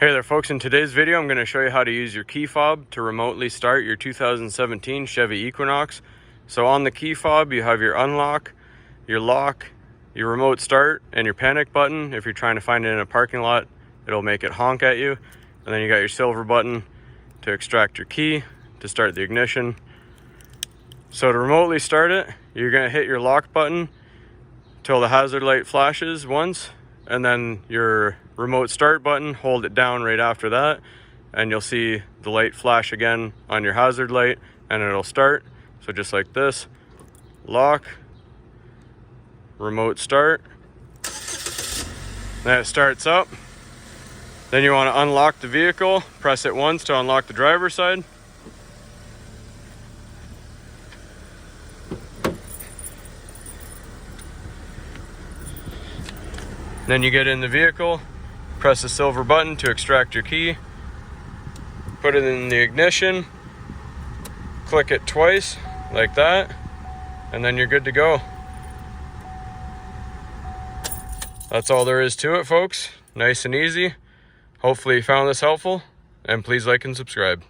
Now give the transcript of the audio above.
Hey there folks, in today's video I'm going to show you how to use your key fob to remotely start your 2017 Chevy Equinox. So on the key fob you have your unlock, your lock, your remote start, and your panic button. If you're trying to find it in a parking lot, it'll make it honk at you. And then you got your silver button to extract your key to start the ignition. So to remotely start it, you're going to hit your lock button till the hazard light flashes once, and then your remote start button, hold it down right after that, and you'll see the light flash again on your hazard light and it'll start. So just like this, lock, remote start, then it starts up. Then you want to unlock the vehicle, press it once to unlock the driver's side. Then you get in the vehicle, press the silver button to extract your key, put it in the ignition, click it twice like that, and then you're good to go. That's all there is to it, folks. Nice and easy. Hopefully you found this helpful, and please like and subscribe.